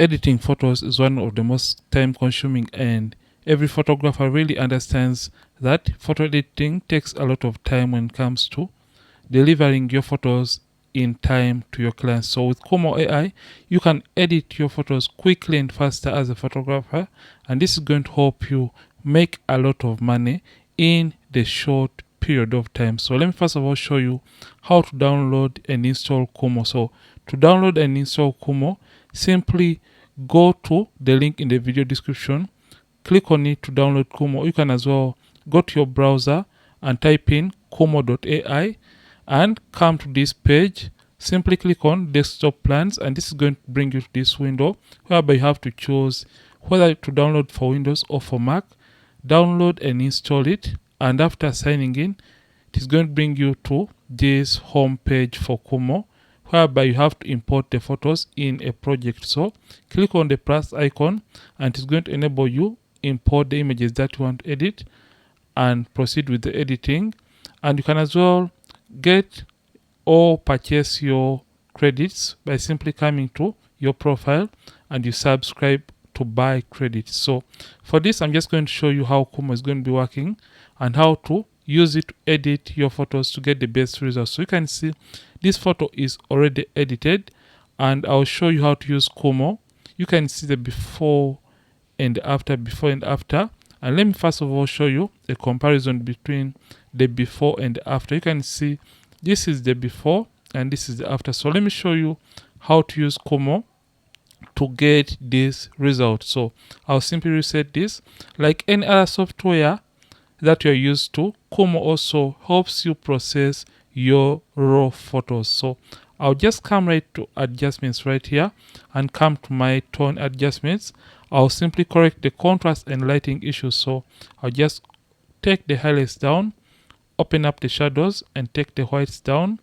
editing photos is one of the most time consuming, and every photographer really understands that photo editing takes a lot of time when it comes to delivering your photos in time to your clients. So with Kumo AI, you can edit your photos quickly and faster as a photographer, and this is going to help you make a lot of money in the short period of time. So let me first of all show you how to download and install Kumo. So to download and install Kumo, simply go to the link in the video description, click on it to download Kumo. You can as well go to your browser and type in kumo.ai and come to this page. Simply click on desktop plans, and this is going to bring you to this window whereby you have to choose whether to download for Windows or for Mac. Download and install it, and after signing in, it is going to bring you to this home page for Kumo, whereby you have to import the photos in a project. So click on the plus icon, and it's going to enable you import the images that you want to edit and proceed with the editing. And you can as well get or purchase your credits by simply coming to your profile and you subscribe to buy credits. So for this, I'm just going to show you how Kumo is going to be working and how to use it to edit your photos to get the best results. So you can see this photo is already edited, and I'll show you how to use Kumo. You can see the before and after, and let me first of all show you a comparison between the before and after. You can see this is the before and this is the after. So let me show you how to use Kumo to get this result. So I'll simply reset this. Like any other software that you're used to, Kumo also helps you process your raw photos. So I'll just come right to adjustments right here and come to my tone adjustments. I'll simply correct the contrast and lighting issues. So I'll just take the highlights down, open up the shadows and take the whites down.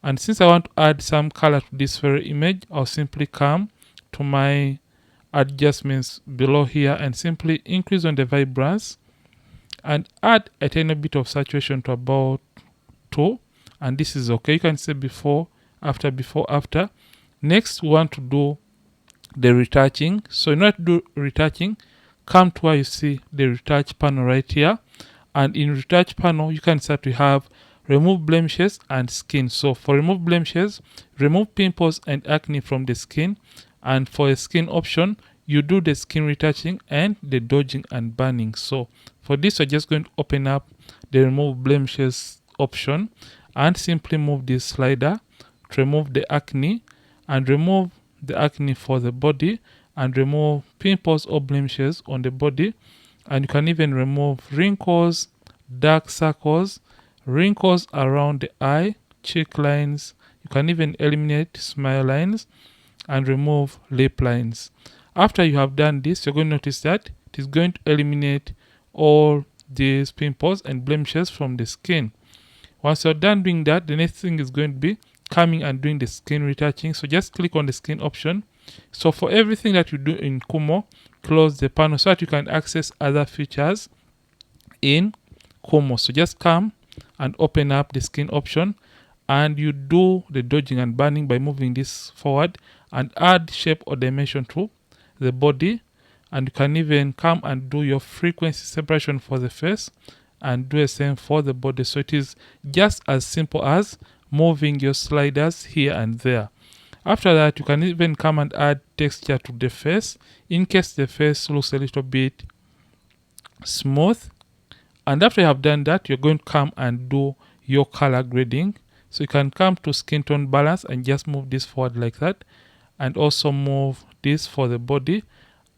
And since I want to add some color to this very image, I'll simply come to my adjustments below here and simply increase on the vibrance and add a tiny bit of saturation to about 2, and this is okay. You can see before, after. Next, we want to do the retouching. So in order to do retouching, come to where you see the retouch panel right here, and in retouch panel you can start to have remove blemishes and skin. So for remove blemishes, remove pimples and acne from the skin, and for a skin option, you do the skin retouching and the dodging and burning. So for this, we're just going to open up the remove blemishes option and simply move this slider to remove the acne, and remove the acne for the body, and remove pimples or blemishes on the body. And you can even remove wrinkles, dark circles, wrinkles around the eye, cheek lines. You can even eliminate smile lines and remove lip lines. After you have done this, you're going to notice that it is going to eliminate all these pimples and blemishes from the skin. Once you're done doing that, the next thing is going to be coming and doing the skin retouching. So just click on the skin option. So for everything that you do in Kumo, close the panel so that you can access other features in Kumo. So just come and open up the skin option, and you do the dodging and burning by moving this forward and add shape or dimension to the body. And you can even come and do your frequency separation for the face and do the same for the body. So it is just as simple as moving your sliders here and there. After that, you can even come and add texture to the face in case the face looks a little bit smooth. And after you have done that, you're going to come and do your color grading. So you can come to skin tone balance and just move this forward like that, and also move this for the body,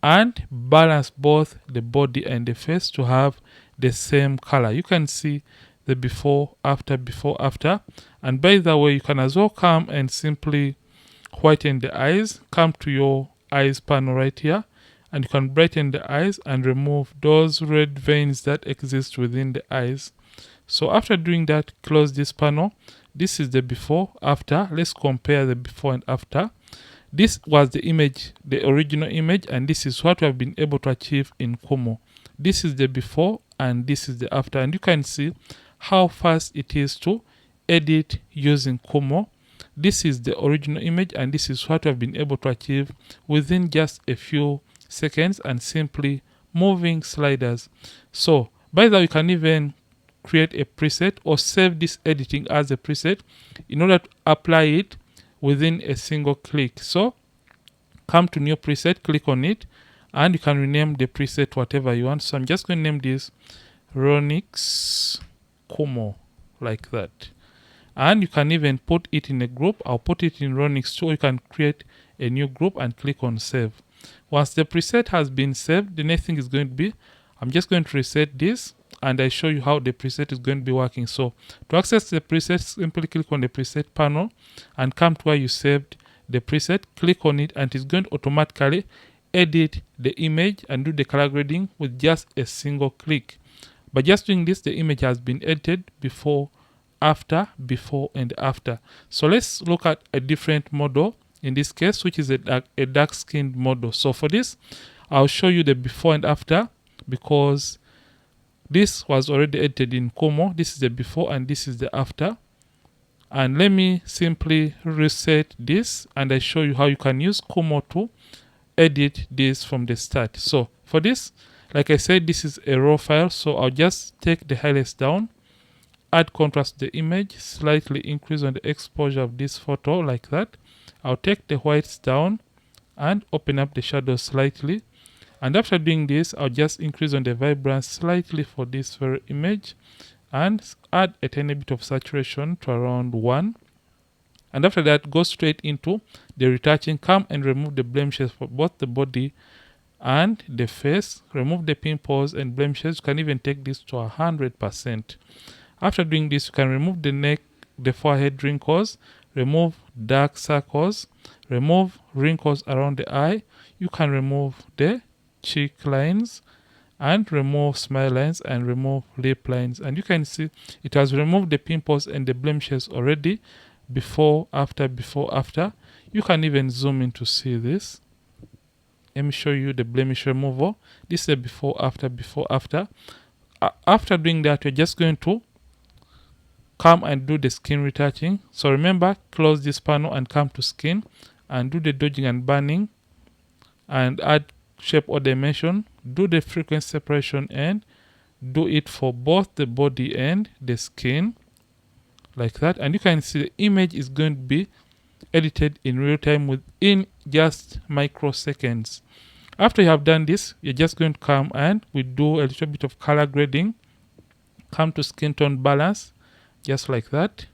and balance both the body and the face to have the same color. You can see the before, after. And by the way, you can as well come and simply whiten the eyes. Come to your eyes panel right here, and you can brighten the eyes and remove those red veins that exist within the eyes. So after doing that, close this panel. This is the before, after. Let's compare the before and after. This was the image, the original image, and this is what we have been able to achieve in Kumo. This is the before and this is the after, and you can see how fast it is to edit using Kumo. this is the original image, and this is what I've been able to achieve within just a few seconds and simply moving sliders. So by the way, you can even create a preset or save this editing as a preset in order to apply it within a single click. So come to new preset, click on it, and you can rename the preset whatever you want. So I'm just going to name this Ronix Kumo, like that. And you can even put it in a group. I'll put it in Ronix 2. You can create a new group and click on save. Once the preset has been saved, the next thing is going to be, I'm just going to reset this and I show you how the preset is going to be working. So to access the preset, simply click on the preset panel and come to where you saved the preset, click on it, and it's going to automatically edit the image and do the color grading with just a single click. By just doing this, the image has been edited before, after, before, and after. So let's look at a different model in this case, which is a dark skinned model. So for this, I'll show you the before and after, because this was already edited in Kumoo. This is the before and this is the after. And let me simply reset this and I show you how you can use Kumoo to edit this from the start. So for this, like I said, this is a raw file, so I'll just take the highlights down, add contrast to the image, slightly increase on the exposure of this photo like that. I'll take the whites down and open up the shadows slightly. And after doing this, I'll just increase on the vibrance slightly for this very image and add a tiny bit of saturation to around 1. And after that, go straight into the retouching. Come and remove the blemishes for both the body and the face. Remove the pimples and blemishes. You can even take this to 100%. After doing this, you can remove the neck, the forehead wrinkles, remove dark circles, remove wrinkles around the eye. You can remove the cheek lines and remove smile lines and remove lip lines. And you can see it has removed the pimples and the blemishes already. Before, after, before, after. You can even zoom in to see this. Let me show you the blemish removal. This is a before, after, before, after. After doing that, you're just going to come and do the skin retouching. So remember, close this panel and come to skin and do the dodging and burning and add shape or dimension. Do the frequency separation and do it for both the body and the skin, like that. And you can see the image is going to be edited in real time within just microseconds. After you have done this, you're just going to come and we do a little bit of color grading. Come to skin tone balance, just like that.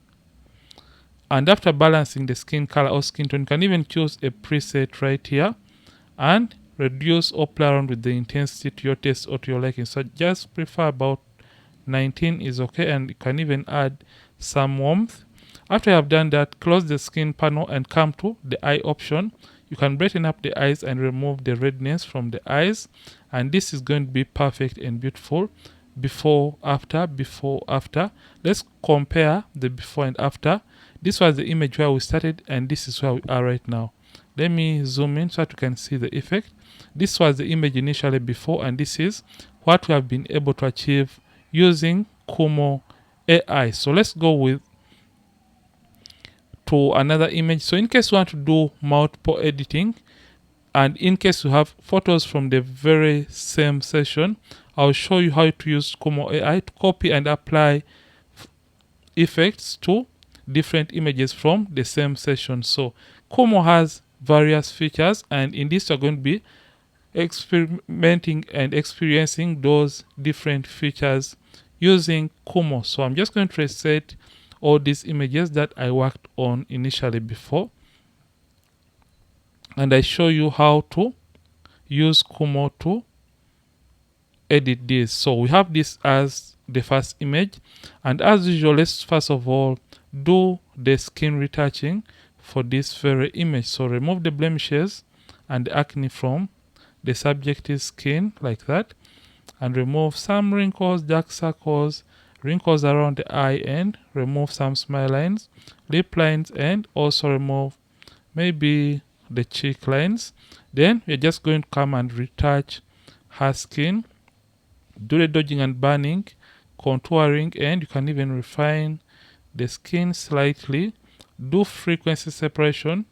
And after balancing the skin color or skin tone, you can even choose a preset right here and reduce or play around with the intensity to your taste or to your liking. So just prefer about 19 is okay, and you can even add some warmth. After you have done that, close the skin panel and come to the eye option. You can brighten up the eyes and remove the redness from the eyes, and this is going to be perfect and beautiful. Before, after, before, after. Let's compare the before and after. This was the image where we started and this is where we are right now. Let me zoom in so that you can see the effect. This was the image initially before, and this is what we have been able to achieve using Kumoo AI. So let's go to another image. So in case you want to do multiple editing, and in case you have photos from the very same session, I'll show you how to use Kumoo AI to copy and apply effects to different images from the same session. So Kumoo has various features, and in this we're going to be experimenting and experiencing those different features using Kumoo. So I'm just going to reset all these images that I worked on initially before, and I show you how to use Kumoo to edit this. So we have this as the first image, and as usual, let's first of all do the skin retouching for this very image. So remove the blemishes and the acne from the subject's skin like that, and remove some wrinkles, dark circles, wrinkles around the eye, and remove some smile lines, lip lines, and also remove maybe the cheek lines. Then we're just going to come and retouch her skin, do the dodging and burning, contouring, and you can even refine the skin slightly, do frequency separation,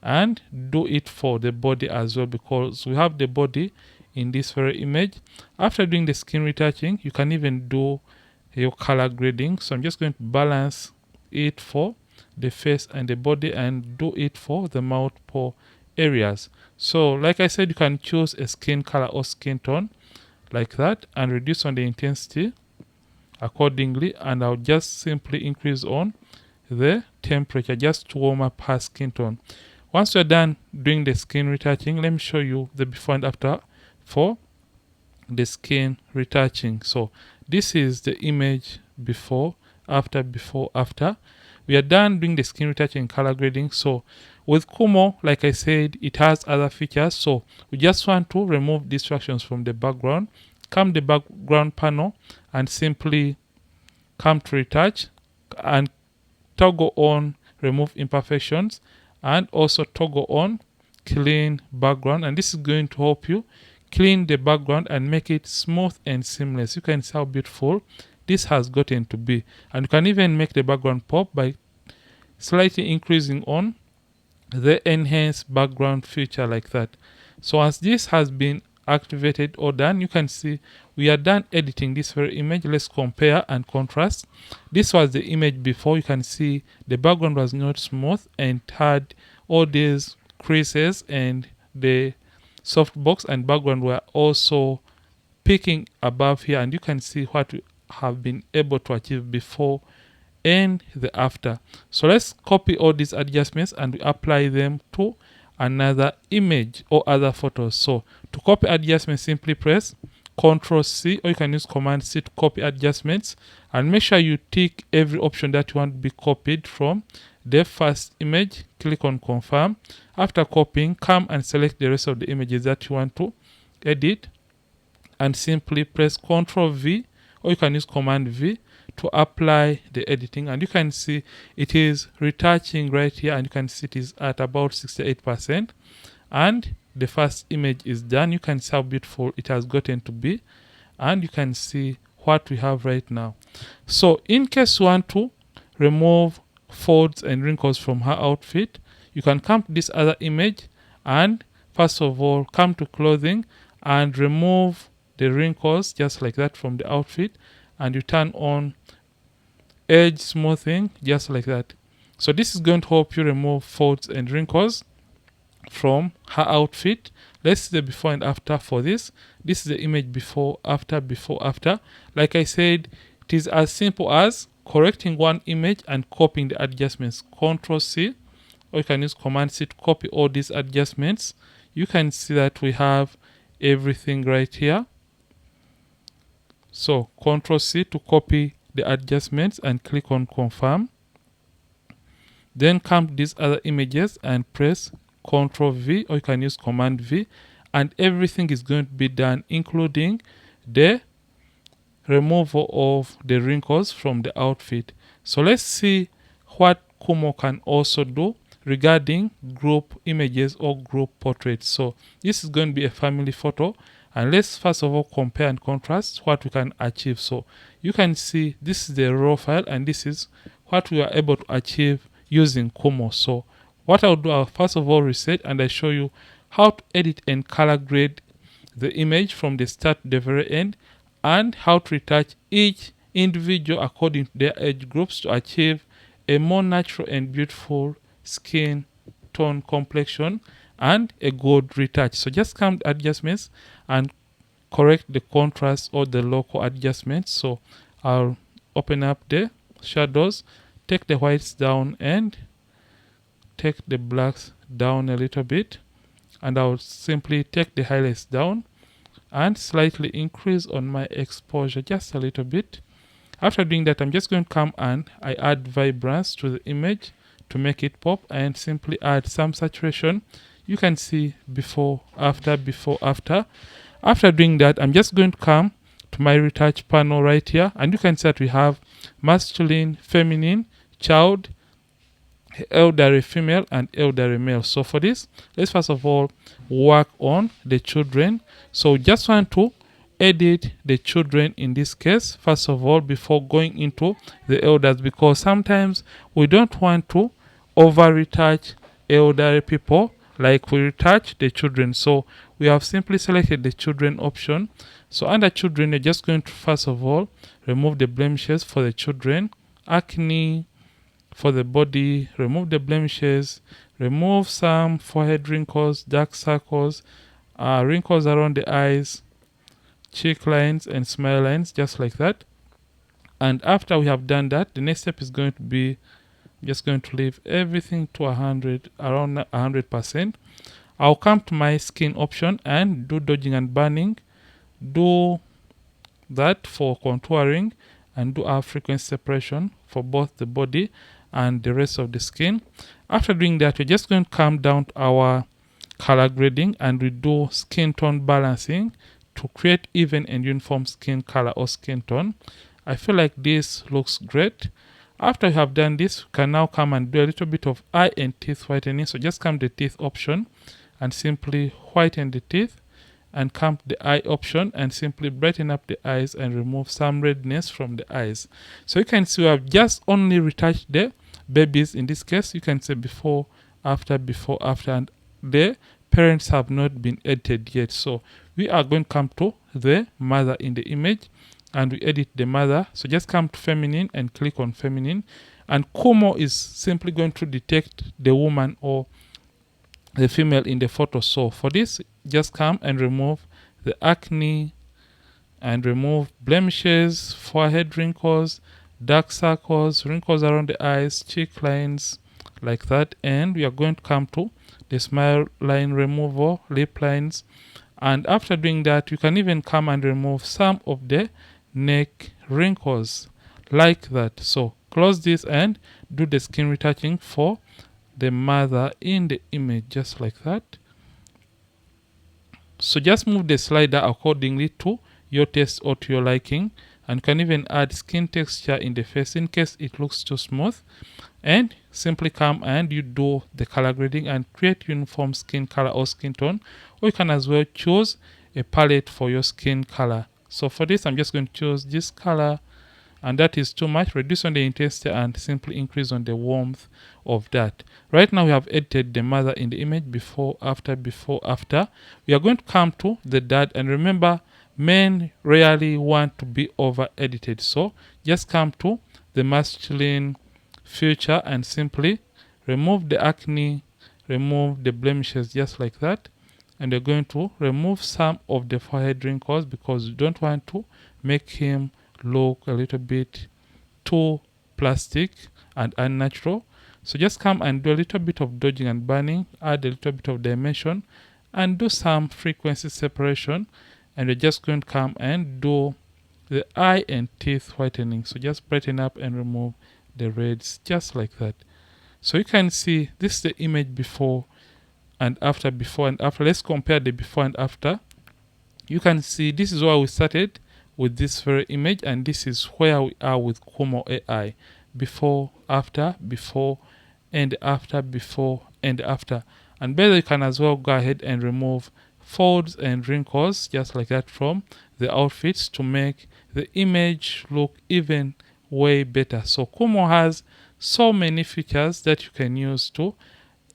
and do it for the body as well, because we have the body in this very image. After doing the skin retouching, you can even do your color grading. So I'm just going to balance it for the face and the body and do it for the mouth pore areas. So like I said, you can choose a skin color or skin tone like that and reduce on the intensity accordingly, and I'll just simply increase on the temperature just to warm up her skin tone. Once you're done doing the skin retouching, let me show you the before and after for the skin retouching. So this is the image before after. We are done doing the skin retouching and color grading. So with Kumo, like I said, it has other features. So we just want to remove distractions from the background. Come the background panel and simply come to retouch and toggle on remove imperfections, and also toggle on clean background, and this is going to help you clean the background and make it smooth and seamless. You can see how beautiful this has gotten to be, and you can even make the background pop by slightly increasing on the enhance background feature like that. So as this has been activated or done, you can see we are done editing this very image. Let's compare and contrast. This was the image before. You can see the background was not smooth and had all these creases, and the softbox and background were also peaking above here, and you can see what we have been able to achieve before and the after. So let's copy all these adjustments and we apply them to another image or other photos. So to copy adjustments, simply press Ctrl C, or you can use Command C to copy adjustments, and make sure you tick every option that you want to be copied from the first image. Click on confirm. After copying, come and select the rest of the images that you want to edit, and simply press Ctrl V, or you can use Command V to apply the editing, and you can see it is retouching right here, and you can see it is at about 68%, and the first image is done. You can see how beautiful it has gotten to be, and you can see what we have right now. So in case you want to remove folds and wrinkles from her outfit, you can come to this other image and first of all come to clothing and remove the wrinkles just like that from the outfit, and you turn on edge smoothing just like that. So this is going to help you remove folds and wrinkles from her outfit. Let's see the before and after for this. This is the image before after. Like I said, it is as simple as correcting one image and copying the adjustments. Ctrl C, or you can use Command C to copy all these adjustments. You can see that we have everything right here. So Ctrl C to copy the adjustments and click on confirm. Then come to these other images and press Ctrl V, or you can use Command V, and everything is going to be done, including the removal of the wrinkles from the outfit. So let's see what Kumo can also do regarding group images or group portraits. So this is going to be a family photo, and let's first of all compare and contrast what we can achieve. So you can see this is the raw file, and this is what we are able to achieve using Kumo. So what I'll do, I'll first of all reset, and I show you how to edit and color grade the image from the start to the very end, and how to retouch each individual according to their age groups to achieve a more natural and beautiful skin tone complexion and a good retouch. So just come to adjustments and correct the contrast or the local adjustments. So I'll open up the shadows, take the whites down and take the blacks down a little bit, and I'll simply take the highlights down and slightly increase on my exposure just a little bit. After doing that, I'm just going to come and I add vibrance to the image to make it pop, and simply add some saturation. You can see before after. After doing that, I'm just going to come to my retouch panel right here, and you can see that we have masculine, feminine, child, elderly female, and elderly male. So for this, let's first of all work on the children. So just want to edit the children in this case first of all before going into the elders, because sometimes we don't want to over retouch elderly people like we retouch the children. So we have simply selected the children option. So under children, you're just going to first of all remove the blemishes for the children, acne for the body, remove the blemishes, remove some forehead wrinkles, dark circles, wrinkles around the eyes, cheek lines and smile lines, just like that. And after we have done that, the next step is going to be just going to leave everything to 100, around 100%. I'll come to my skin option and do dodging and burning, do that for contouring, and do our frequency separation for both the body and the rest of the skin. After doing that, we're just going to come down to our color grading and we do skin tone balancing to create even and uniform skin color or skin tone. I feel like this looks great. After you have done this, you can now come and do a little bit of eye and teeth whitening. So just come to the teeth option and simply whiten the teeth, and come to the eye option and simply brighten up the eyes and remove some redness from the eyes. So you can see we have just only retouched the babies. In this case, you can say before, after, and the parents have not been edited yet. So we are going to come to the mother in the image and we edit the mother. So just come to feminine and click on feminine, and Kumo is simply going to detect the woman or the female in the photo. So for this, just come and remove the acne and remove blemishes, forehead wrinkles, dark circles, wrinkles around the eyes, cheek lines, like that. And we are going to come to the smile line removal, lip lines. And after doing that, you can even come and remove some of the neck wrinkles, like that. So close this and do the skin retouching for the mother in the image, just like that. So just move the slider accordingly to your taste or to your liking, and you can even add skin texture in the face in case it looks too smooth. And simply come and you do the color grading and create uniform skin color or skin tone, or you can as well choose a palette for your skin color. So for this, I'm just going to choose this color, and that is too much. Reduce on the intensity and simply increase on the warmth of that. Right now we have edited the mother in the image, before, after, before, after. We are going to come to the dad, and remember, men rarely want to be over edited. So just come to the masculine feature and simply remove the acne, remove the blemishes, just like that. And you're going to remove some of the forehead wrinkles because you don't want to make him look a little bit too plastic and unnatural. So just come and do a little bit of dodging and burning, add a little bit of dimension, and do some frequency separation. And we're just going to come and do the eye and teeth whitening. So just brighten up and remove the reds, just like that. So you can see this is the image before and after, before and after. Let's compare the before and after. You can see this is where we started with this very image, and this is where we are with Kumo AI. Before, and after, before and after. And better, you can as well go ahead and remove folds and wrinkles, just like that, from the outfits to make the image look even way better. So Kumo has so many features that you can use to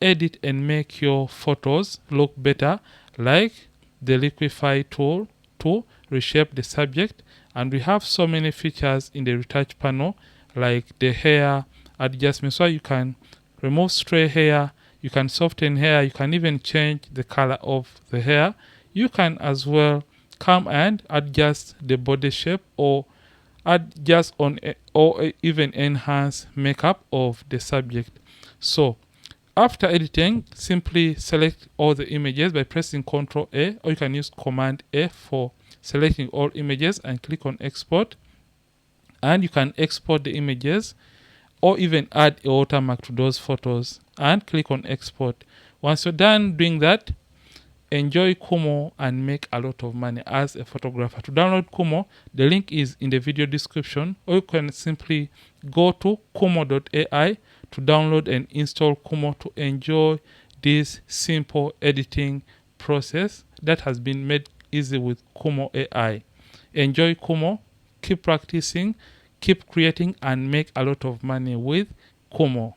edit and make your photos look better, like the liquify tool to reshape the subject. And we have so many features in the retouch panel, like the hair adjustment, so you can remove stray hair, you can soften hair, you can even change the color of the hair. You can as well come and adjust the body shape, or adjust on or even enhance makeup of the subject. So after editing, simply select all the images by pressing Ctrl A, or you can use Command A for selecting all images and click on export. And you can export the images or even add a watermark to those photos and click on export. Once you're done doing that, enjoy Kumo and make a lot of money as a photographer. To download Kumo, the link is in the video description, or you can simply go to kumoo.ai to download and install Kumo to enjoy this simple editing process that has been made easy with Kumo AI. Enjoy Kumo, keep practicing, keep creating, and make a lot of money with Kumo.